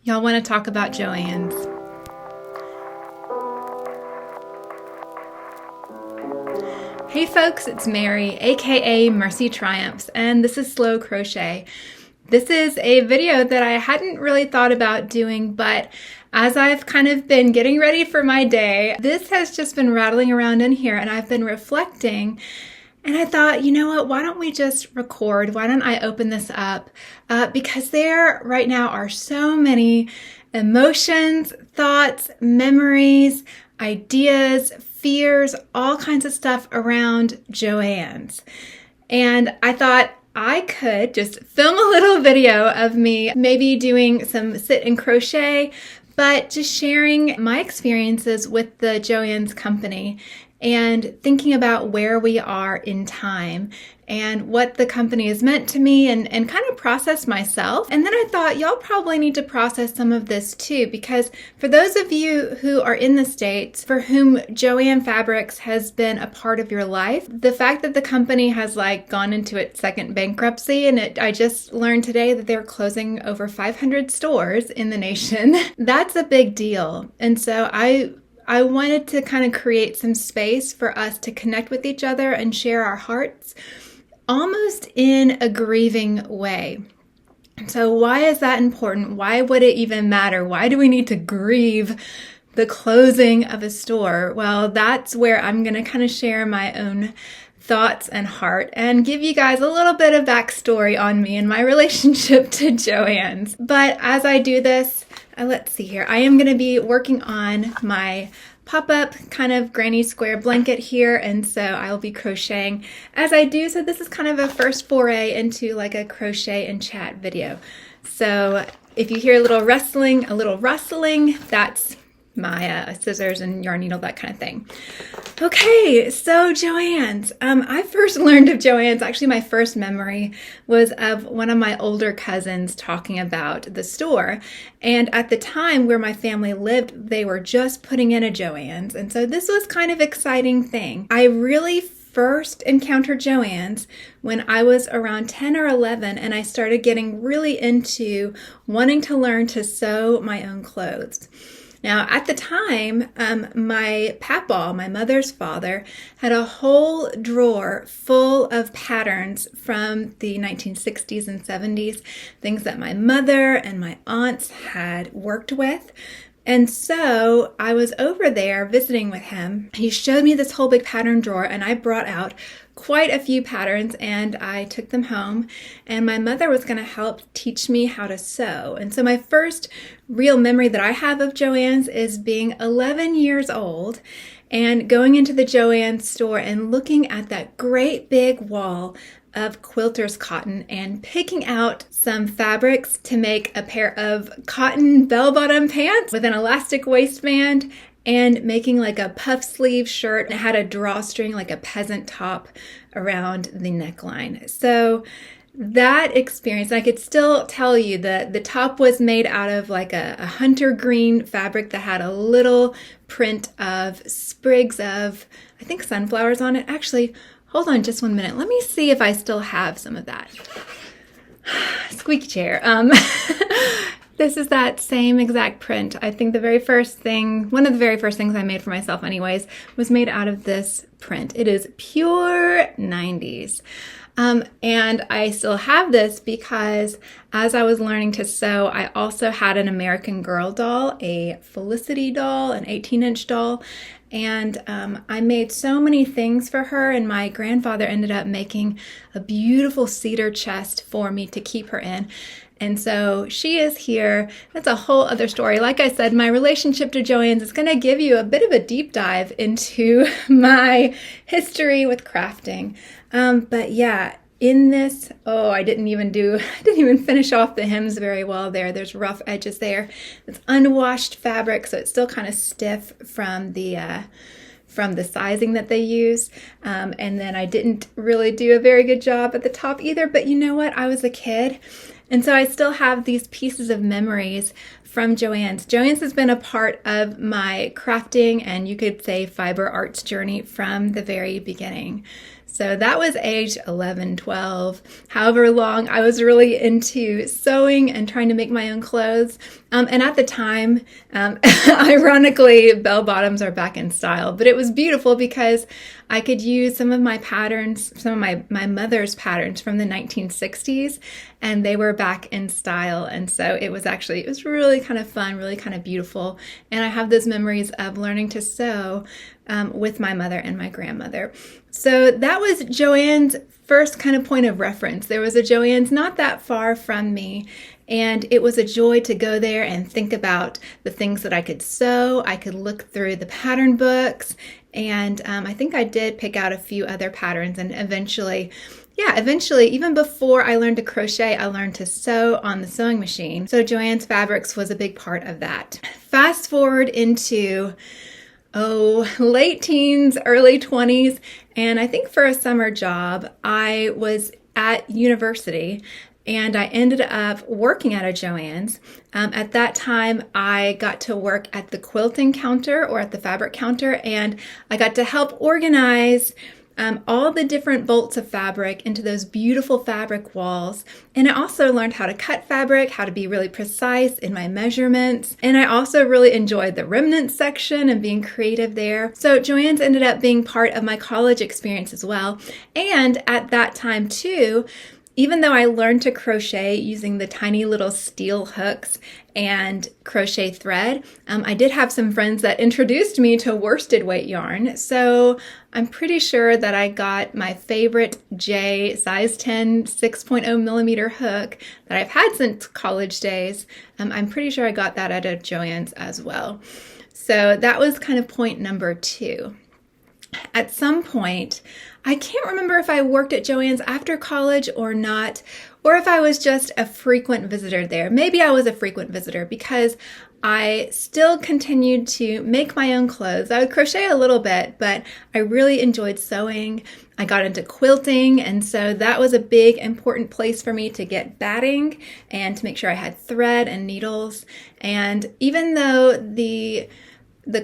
Y'all want to talk about JoAnn's. Hey folks, it's Mary, aka MercyTriumphs, and this is Slow Crochet. This is a video that I hadn't really thought about doing, but as I've kind of been getting ready for my day, this has just been rattling around in here and I've been reflecting. And I thought, you know what, why don't we just record? Why don't I open this up? Because there right now are so many emotions, thoughts, memories, ideas, fears, all kinds of stuff around JoAnn's. And I thought I could just film a little video of me maybe doing some sit and crochet, but just sharing my experiences with the JoAnn's company and thinking about where we are in time and what the company has meant to me and kind of process myself. And then I thought y'all probably need to process some of this too, because for those of you who are in the States for whom JoAnn Fabrics has been a part of your life, the fact that the company has gone into its second bankruptcy, and I just learned today that they're closing over 500 stores in the nation, that's a big deal. And so I wanted to kind of create some space for us to connect with each other and share our hearts almost in a grieving way. So why is that important? Why would it even matter? Why do we need to grieve the closing of a store? Well, that's where I'm going to kind of share my own thoughts and heart and give you guys a little bit of backstory on me and my relationship to JoAnn's. But as I do this, let's see here, I am going to be working on my pop-up kind of granny square blanket here, and so I'll be crocheting as I do. So this is kind of a first foray into a crochet and chat video. So if you hear a little rustling, that's my scissors and yarn needle, that kind of thing. Okay, so JoAnn's. I first learned of JoAnn's, actually my first memory was of one of my older cousins talking about the store. And at the time where my family lived, they were just putting in a JoAnn's. And so this was kind of exciting thing. I really first encountered JoAnn's when I was around 10 or 11, and I started getting really into wanting to learn to sew my own clothes. Now, at the time, my papaw, my mother's father, had a whole drawer full of patterns from the 1960s and 70s, things that my mother and my aunts had worked with. And so I was over there visiting with him. He showed me this whole big pattern drawer, and I brought out quite a few patterns and I took them home, and my mother was going to help teach me how to sew. And so my first real memory that I have of JoAnn's is being 11 years old and going into the JoAnn's store and looking at that great big wall of quilter's cotton and picking out some fabrics to make a pair of cotton bell-bottom pants with an elastic waistband and making a puff sleeve shirt. It had a drawstring, like a peasant top around the neckline. So that experience, I could still tell you that the top was made out of a hunter green fabric that had a little print of sprigs of, I think, sunflowers on it. Actually, hold on just 1 minute. Let me see if I still have some of that. Squeaky chair. This is that same exact print. I think one of the very first things I made for myself anyways, was made out of this print. It is pure 90s. And I still have this because as I was learning to sew, I also had an American Girl doll, a Felicity doll, an 18-inch doll. And I made so many things for her, and my grandfather ended up making a beautiful cedar chest for me to keep her in. And so she is here. That's a whole other story. Like I said, my relationship to JoAnn's is going to give you a bit of a deep dive into my history with crafting. But yeah, in this, I didn't even finish off the hems very well there. There's rough edges there. It's unwashed fabric, so it's still kind of stiff from the sizing that they use. And then I didn't really do a very good job at the top either, but you know what? I was a kid. And so I still have these pieces of memories from JoAnn's. JoAnn's has been a part of my crafting and you could say fiber arts journey from the very beginning. So that was age 11, 12, however long I was really into sewing and trying to make my own clothes. And at the time, ironically, bell bottoms are back in style, but it was beautiful because I could use some of my patterns, some of my mother's patterns from the 1960s, and they were back in style. And so it was really kind of fun, really kind of beautiful. And I have those memories of learning to sew with my mother and my grandmother. So that was JoAnn's first kind of point of reference. There was a JoAnn's not that far from me, and it was a joy to go there and think about the things that I could sew. I could look through the pattern books, and I think I did pick out a few other patterns, and eventually, even before I learned to crochet, I learned to sew on the sewing machine. So JoAnn's Fabrics was a big part of that. Fast forward into late teens, early 20s, and I think for a summer job, I was at university and I ended up working at a JoAnn's. At that time, I got to work at the quilting counter or at the fabric counter, and I got to help organize all the different bolts of fabric into those beautiful fabric walls. And I also learned how to cut fabric, how to be really precise in my measurements. And I also really enjoyed the remnant section and being creative there. So JoAnn's ended up being part of my college experience as well. And at that time too, even though I learned to crochet using the tiny little steel hooks and crochet thread, I did have some friends that introduced me to worsted weight yarn. So I'm pretty sure that I got my favorite J size 10 6.0 millimeter hook that I've had since college days. I'm pretty sure I got that at a JoAnn's as well. So that was kind of point number 2. At some point, I can't remember if I worked at JoAnn's after college or not, or if I was just a frequent visitor there. Maybe I was a frequent visitor because I still continued to make my own clothes. I would crochet a little bit, but I really enjoyed sewing. I got into quilting, and so that was a big, important place for me to get batting and to make sure I had thread and needles. And even though the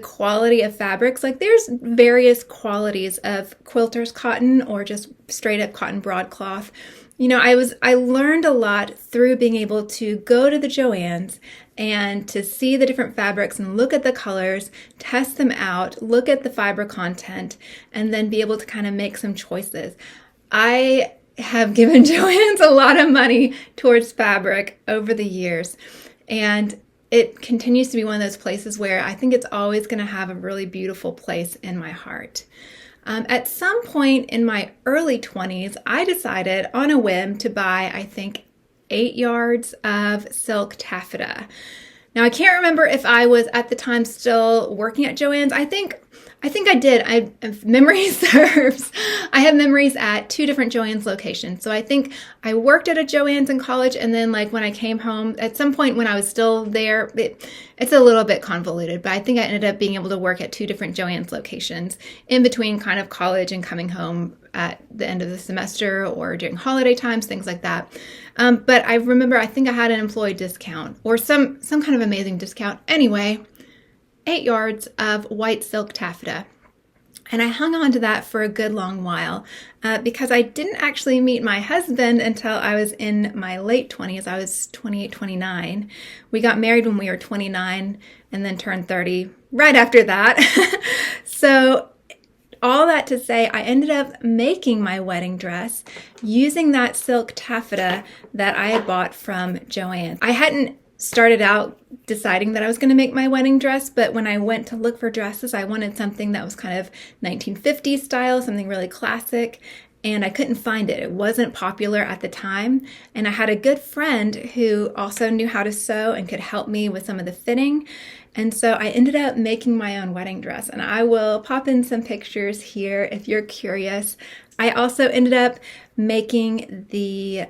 quality of fabrics, like there's various qualities of quilter's cotton or just straight up cotton broadcloth. You know, I learned a lot through being able to go to the JoAnn's and to see the different fabrics and look at the colors, test them out, look at the fiber content, and then be able to kind of make some choices. I have given JoAnn's a lot of money towards fabric over the years, and it continues to be one of those places where I think it's always going to have a really beautiful place in my heart. At some point in my early 20s, I decided on a whim to buy, I think, 8 yards of silk taffeta. Now, I can't remember if I was at the time still working at JoAnn's. I think I did. If memory serves, I have memories at 2 different JoAnn's locations. So I think I worked at a JoAnn's in college, and then like when I came home, at some point when I was still there, it's a little bit convoluted, but I think I ended up being able to work at 2 different JoAnn's locations in between kind of college and coming home at the end of the semester or during holiday times, things like that. But I remember, I think I had an employee discount or some kind of amazing discount. Anyway, 8 yards of white silk taffeta. And I hung on to that for a good long while because I didn't actually meet my husband until I was in my late 20s. I was 28, 29. We got married when we were 29 and then turned 30 right after that. So all that to say, I ended up making my wedding dress using that silk taffeta that I had bought from JoAnn's. I hadn't started out deciding that I was going to make my wedding dress, but when I went to look for dresses, I wanted something that was kind of 1950s style, something really classic, and I couldn't find it. It wasn't popular at the time, and I had a good friend who also knew how to sew and could help me with some of the fitting, and so I ended up making my own wedding dress, and I will pop in some pictures here if you're curious. I also ended up making the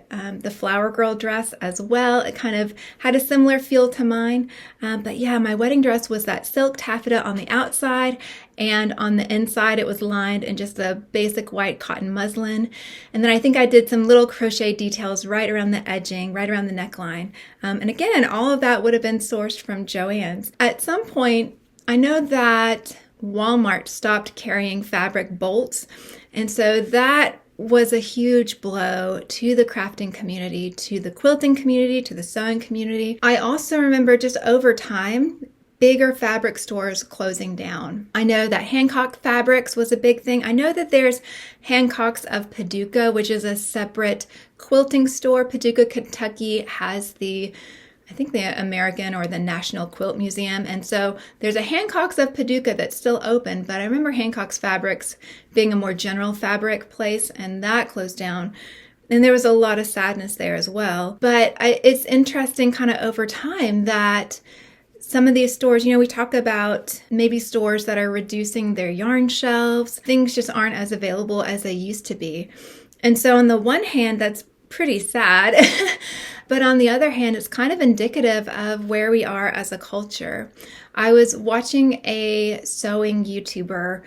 flower girl dress as well. It kind of had a similar feel to mine. But yeah, my wedding dress was that silk taffeta on the outside, and on the inside it was lined in just a basic white cotton muslin. And then I think I did some little crochet details right around the edging, right around the neckline. And again, all of that would have been sourced from JoAnn's. At some point, I know that Walmart stopped carrying fabric bolts. And so that was a huge blow to the crafting community, to the quilting community, to the sewing community. I also remember just over time, bigger fabric stores closing down. I know that Hancock Fabrics was a big thing. I know that there's Hancock's of Paducah, which is a separate quilting store. Paducah, Kentucky has I think the American or the National Quilt Museum. And so there's a Hancock's of Paducah that's still open, but I remember Hancock's Fabrics being a more general fabric place, and that closed down. And there was a lot of sadness there as well. But it's interesting kind of over time that some of these stores, we talk about maybe stores that are reducing their yarn shelves. Things just aren't as available as they used to be. And so on the one hand, that's pretty sad. But on the other hand, it's kind of indicative of where we are as a culture. I was watching a sewing YouTuber,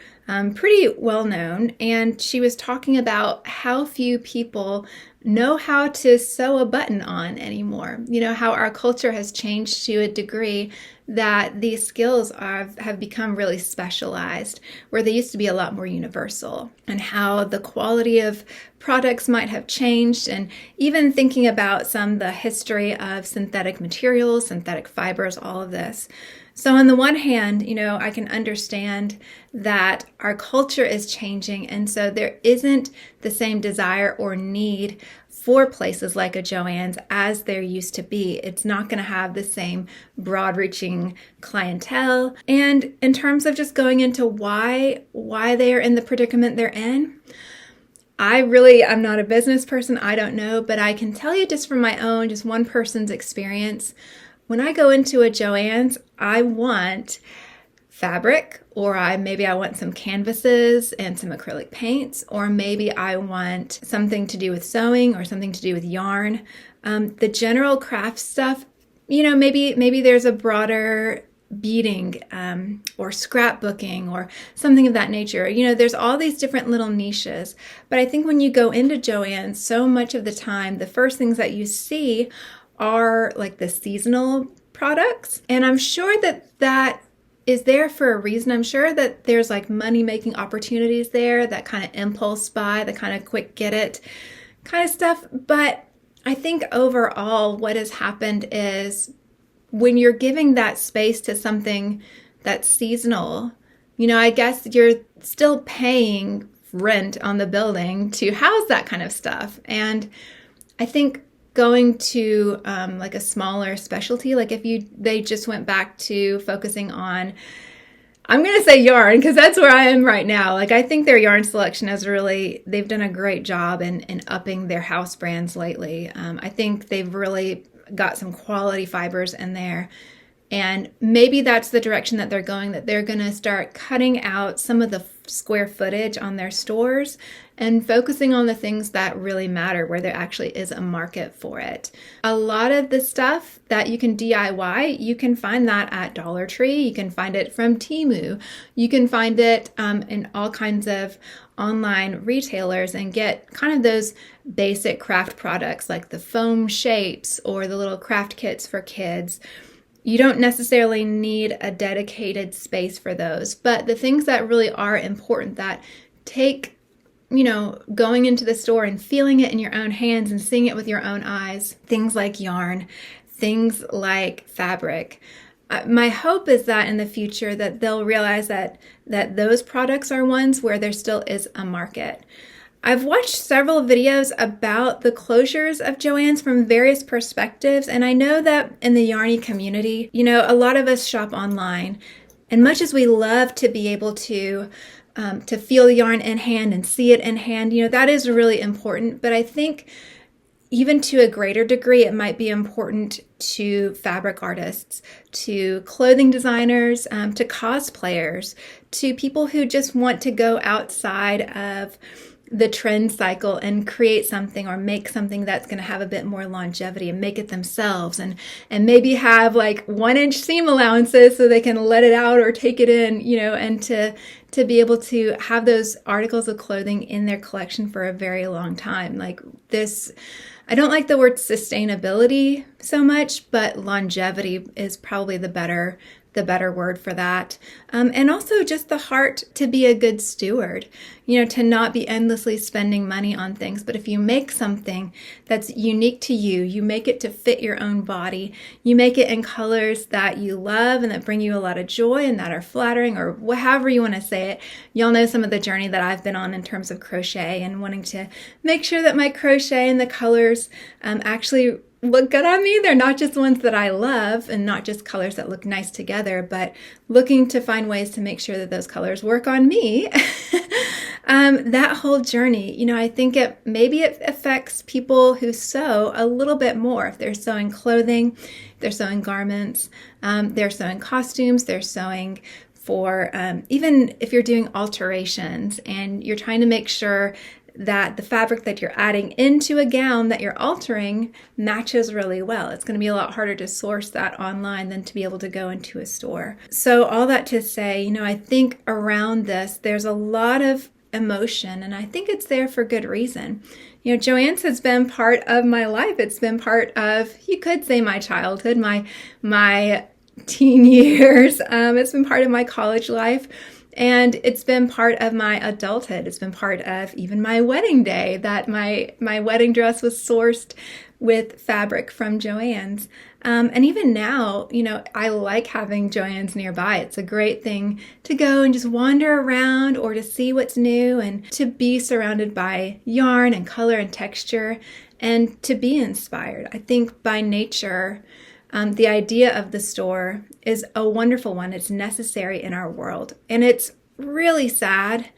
pretty well known, and she was talking about how few people know how to sew a button on anymore. How our culture has changed to a degree that these skills have become really specialized, where they used to be a lot more universal, and how the quality of products might have changed, and even thinking about the history of synthetic materials, synthetic fibers, all of this. So on the one hand, I can understand that our culture is changing, and so there isn't the same desire or need for places like a JoAnn's as there used to be. It's not going to have the same broad-reaching clientele. And in terms of just going into why they are in the predicament they're in, I'm not a business person. I don't know, but I can tell you just from my own, just one person's experience. When I go into a JoAnn's, I want fabric, or maybe I want some canvases and some acrylic paints, or maybe I want something to do with sewing or something to do with yarn. The general craft stuff, maybe there's a broader beading or scrapbooking or something of that nature. There's all these different little niches. But I think when you go into JoAnn's, so much of the time, the first things that you see are like the seasonal products. And I'm sure that is there for a reason. I'm sure that there's like money-making opportunities there, that kind of impulse buy, the kind of quick get it kind of stuff. But I think overall what has happened is when you're giving that space to something that's seasonal, I guess you're still paying rent on the building to house that kind of stuff. And I think going to like a smaller specialty, like if they just went back to focusing on, I'm going to say yarn because that's where I am right now. Like I think their yarn selection they've done a great job in upping their house brands lately. I think they've really got some quality fibers in there. And maybe that's the direction that they're going, that they're going to start cutting out some of the square footage on their stores and focusing on the things that really matter, where there actually is a market for it. A lot of the stuff that you can DIY, you can find that at Dollar Tree. You can find it from Temu. You can find it in all kinds of online retailers and get kind of those basic craft products like the foam shapes or the little craft kits for kids. You don't necessarily need a dedicated space for those, but the things that really are important that take, going into the store and feeling it in your own hands and seeing it with your own eyes, things like yarn, things like fabric. My hope is that in the future that they'll realize that those products are ones where there still is a market. I've watched several videos about the closures of JoAnn's from various perspectives, and I know that in the Yarny community, a lot of us shop online, and much as we love to be able to feel the yarn in hand and see it in hand, that is really important. But I think even to a greater degree, it might be important to fabric artists, to clothing designers, to cosplayers, to people who just want to go outside of the trend cycle and create something or make something that's going to have a bit more longevity and make it themselves and maybe have like 1-inch seam allowances so they can let it out or take it in, and to be able to have those articles of clothing in their collection for a very long time. Like this, I don't like the word sustainability so much, but longevity is probably the better word for that. And also just the heart to be a good steward, to not be endlessly spending money on things. But if you make something that's unique to you, you make it to fit your own body, you make it in colors that you love and that bring you a lot of joy and that are flattering, or however you want to say it. Y'all know some of the journey that I've been on in terms of crochet and wanting to make sure that my crochet and the colors actually look good on me. They're not just ones that I love and not just colors that look nice together, but looking to find ways to make sure that those colors work on me. That whole journey, I think it affects people who sew a little bit more. If they're sewing clothing, they're sewing garments, they're sewing costumes, they're sewing for, even if you're doing alterations and you're trying to make sure that the fabric that you're adding into a gown that you're altering matches really well. It's going to be a lot harder to source that online than to be able to go into a store. So all that to say, I think around this, there's a lot of emotion, and I think it's there for good reason. JoAnn's has been part of my life. It's been part of, you could say, my childhood, my teen years. It's been part of my college life. And it's been part of my adulthood. It's been part of even my wedding day, that my wedding dress was sourced with fabric from JoAnn's. And even now, I like having JoAnn's nearby. It's a great thing to go and just wander around or to see what's new and to be surrounded by yarn and color and texture and to be inspired. I think by nature, the idea of the store is a wonderful one. It's necessary in our world. And it's really sad.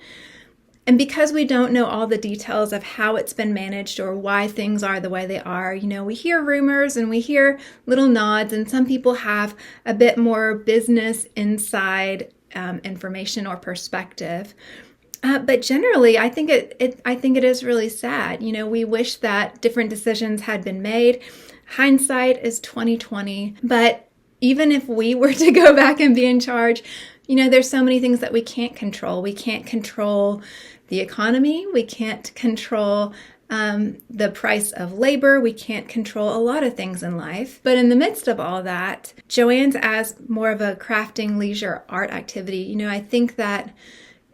And because we don't know all the details of how it's been managed or why things are the way they are, we hear rumors and we hear little nods, and some people have a bit more business inside information or perspective. But generally, I think it is really sad. We wish that different decisions had been made. Hindsight is 20/20, but even if we were to go back and be in charge, there's so many things that we can't control. We can't control the economy. We can't control the price of labor. We can't control a lot of things in life. But in the midst of all that, JoAnn's as more of a crafting leisure art activity, I think that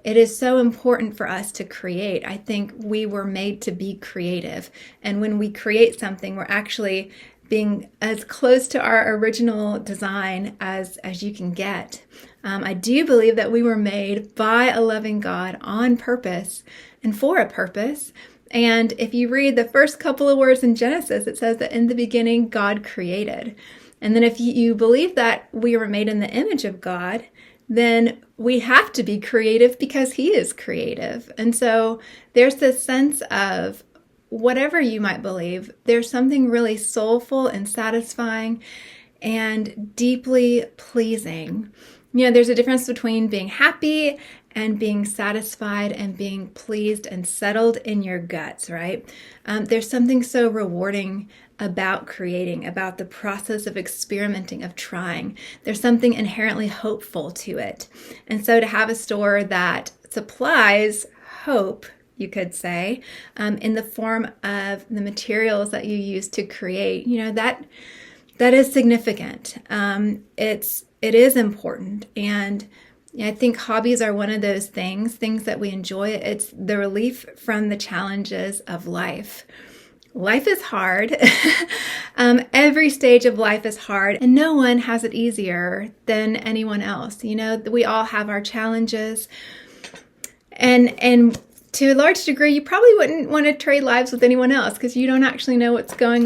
it is so important for us to create. I think we were made to be creative. And when we create something, we're actually being as close to our original design as you can get. I do believe that we were made by a loving God on purpose and for a purpose. And if you read the first couple of words in Genesis, it says that in the beginning, God created. And then if you believe that we were made in the image of God, then we have to be creative because He is creative. And so there's this sense of, whatever you might believe, there's something really soulful and satisfying and deeply pleasing. There's a difference between being happy and being satisfied and being pleased and settled in your guts, right? There's something so rewarding about creating, about the process of experimenting, of trying. There's something inherently hopeful to it. And so to have a store that supplies hope, you could say, in the form of the materials that you use to create, that is significant. It is important. And I think hobbies are one of those things that we enjoy. It's the relief from the challenges of life. Life is hard. Every stage of life is hard, and no one has it easier than anyone else. We all have our challenges, and to a large degree, you probably wouldn't want to trade lives with anyone else because you don't actually know what's going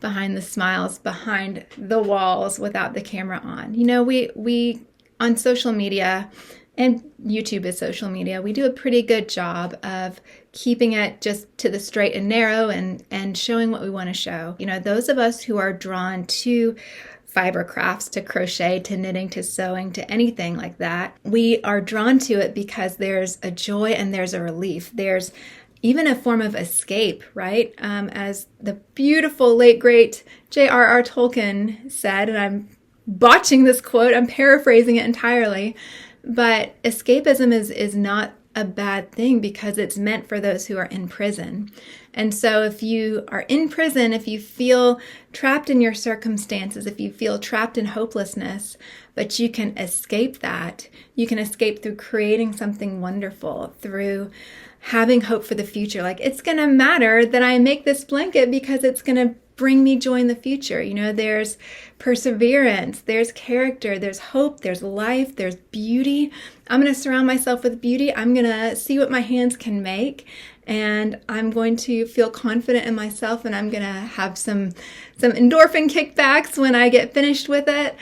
behind the smiles, behind the walls without the camera on. We on social media, and YouTube is social media, we do a pretty good job of keeping it just to the straight and narrow and showing what we want to show. Those of us who are drawn to fiber crafts, to crochet, to knitting, to sewing, to anything like that, we are drawn to it because there's a joy and there's a relief. There's even a form of escape, right? As the beautiful late great J.R.R. Tolkien said, and I'm botching this quote, I'm paraphrasing it entirely, but escapism is not a bad thing because it's meant for those who are in prison. And so if you are in prison, if you feel trapped in your circumstances, if you feel trapped in hopelessness, but you can escape that, you can escape through creating something wonderful, through having hope for the future. Like, it's going to matter that I make this blanket because it's going to bring me joy in the future. You know, there's perseverance, there's character, there's hope, there's life, there's beauty. I'm going to surround myself with beauty. I'm going to see what my hands can make, and I'm going to feel confident in myself, and I'm going to have some endorphin kickbacks when I get finished with it.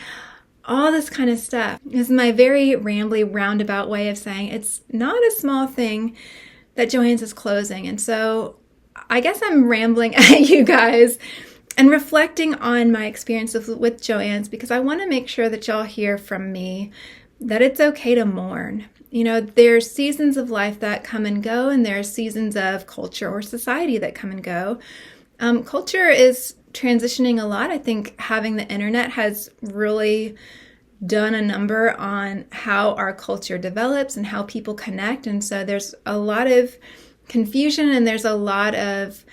All this kind of stuff. This is my very rambly, roundabout way of saying it's not a small thing that JoAnn's is closing. And so I guess I'm rambling at you guys and reflecting on my experiences with JoAnn's, because I want to make sure that y'all hear from me that it's okay to mourn. You know, there's seasons of life that come and go, and there's seasons of culture or society that come and go. Culture is transitioning a lot. I think having the internet has really done a number on how our culture develops and how people connect. And so there's a lot of confusion, and there's a lot of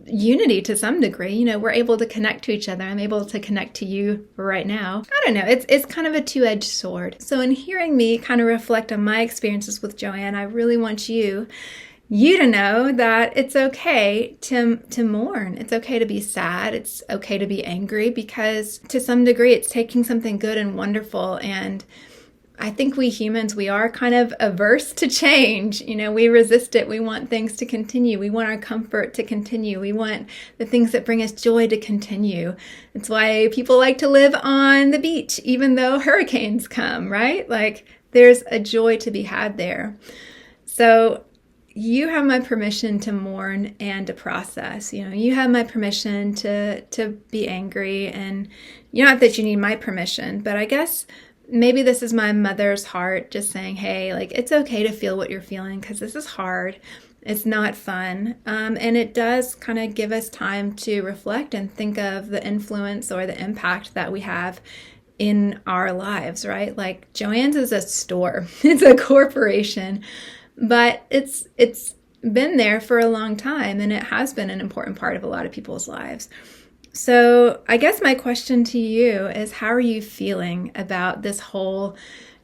unity to some degree. You know, we're able to connect to each other. I'm able to connect to you right now. I don't know. It's kind of a two-edged sword. So in hearing me kind of reflect on my experiences with JoAnn, I really want you to know that it's okay to mourn. It's okay to be sad. It's okay to be angry, because to some degree it's taking something good and wonderful. And I think we humans, we are kind of averse to change. You know, we resist it. We want things to continue. We want our comfort to continue. We want the things that bring us joy to continue. It's why people like to live on the beach, even though hurricanes come, right? Like, there's a joy to be had there. So you have my permission to mourn and to process. You know, you have my permission to be angry, and not that you need my permission, but I guess maybe this is my mother's heart just saying, hey, like, it's okay to feel what you're feeling, because this is hard. It's not fun. And it does kind of give us time to reflect and think of the influence or the impact that we have in our lives, right? Like, JoAnn's is a store. It's a corporation. But it's been there for a long time, and it has been an important part of a lot of people's lives. So I guess my question to you is, how are you feeling about this whole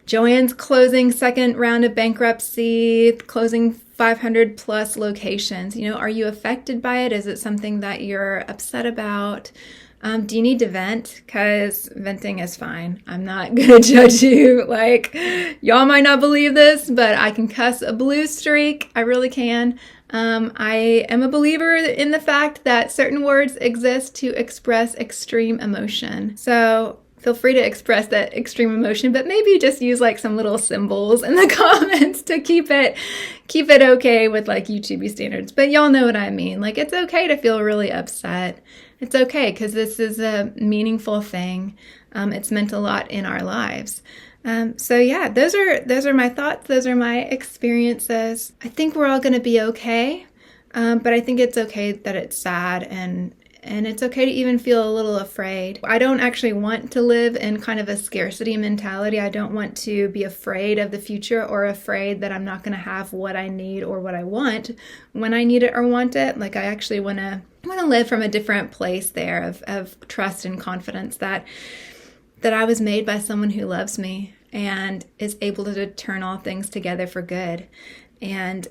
JoAnn's closing second round of bankruptcy, closing 500 plus locations? You know, are you affected by it? Is it something that you're upset about? Do you need to vent? Because venting is fine. I'm not going to judge you. Like, y'all might not believe this, but I can cuss a blue streak. I really can. I am a believer in the fact that certain words exist to express extreme emotion. So feel free to express that extreme emotion, but maybe just use like some little symbols in the comments to keep it okay with like YouTube standards. But y'all know what I mean. Like, it's okay to feel really upset. It's okay, because this is a meaningful thing. It's meant a lot in our lives. So yeah, those are my thoughts. Those are my experiences. I think we're all going to be okay. But I think it's okay that it's sad, and it's okay to even feel a little afraid. I don't actually want to live in kind of a scarcity mentality. I don't want to be afraid of the future, or afraid that I'm not going to have what I need or what I want when I need it or want it. Like, I actually want to live from a different place there of trust and confidence that I was made by someone who loves me and is able to turn all things together for good. And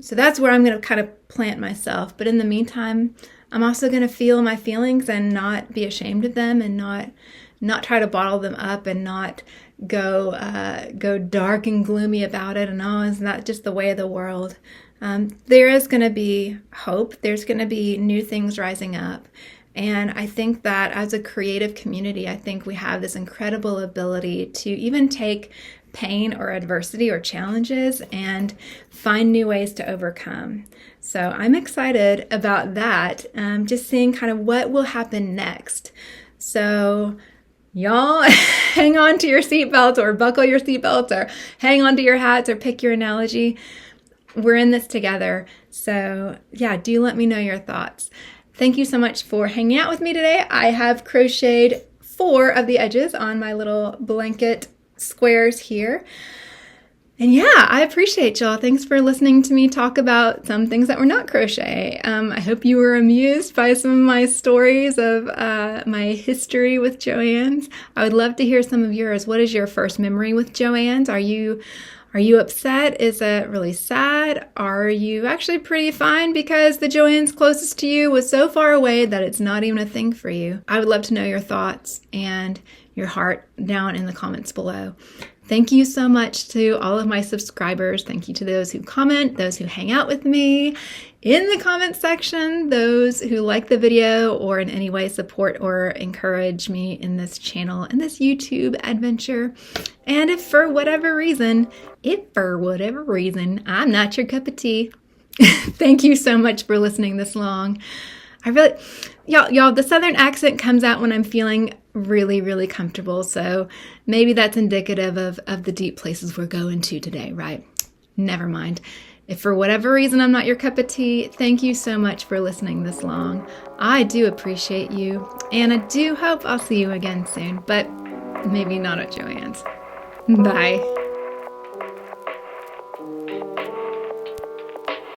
so that's where I'm going to kind of plant myself. But in the meantime, I'm also going to feel my feelings and not be ashamed of them, and not try to bottle them up, and not go dark and gloomy about it. And oh, isn't that just the way of the world? There is going to be hope. There's going to be new things rising up. And I think that as a creative community, I think we have this incredible ability to even take pain or adversity or challenges and find new ways to overcome. So I'm excited about that, just seeing kind of what will happen next. So y'all, hang on to your seatbelts, or buckle your seatbelts, or hang on to your hats, or pick your analogy. We're in this together. So yeah, do let me know your thoughts. Thank you so much for hanging out with me today. I have crocheted 4 of the edges on my little blanket squares here. And yeah, I appreciate y'all. Thanks for listening to me talk about some things that were not crochet. I hope you were amused by some of my stories of my history with JoAnn's. I would love to hear some of yours. What is your first memory with JoAnn's? Are you upset? Is it really sad? Are you actually pretty fine because the JoAnn's closest to you was so far away that it's not even a thing for you? I would love to know your thoughts and your heart down in the comments below. Thank you so much to all of my subscribers. Thank you to those who comment, those who hang out with me in the comment section, those who like the video or in any way support or encourage me in this channel and this YouTube adventure. And if for whatever reason I'm not your cup of tea, thank you so much for listening this long. Y'all, the Southern accent comes out when I'm feeling really, really comfortable. So maybe that's indicative of the deep places we're going to today, right? Never mind. If for whatever reason I'm not your cup of tea, thank you so much for listening this long. I do appreciate you, and I do hope I'll see you again soon, but maybe not at JoAnn's. Bye.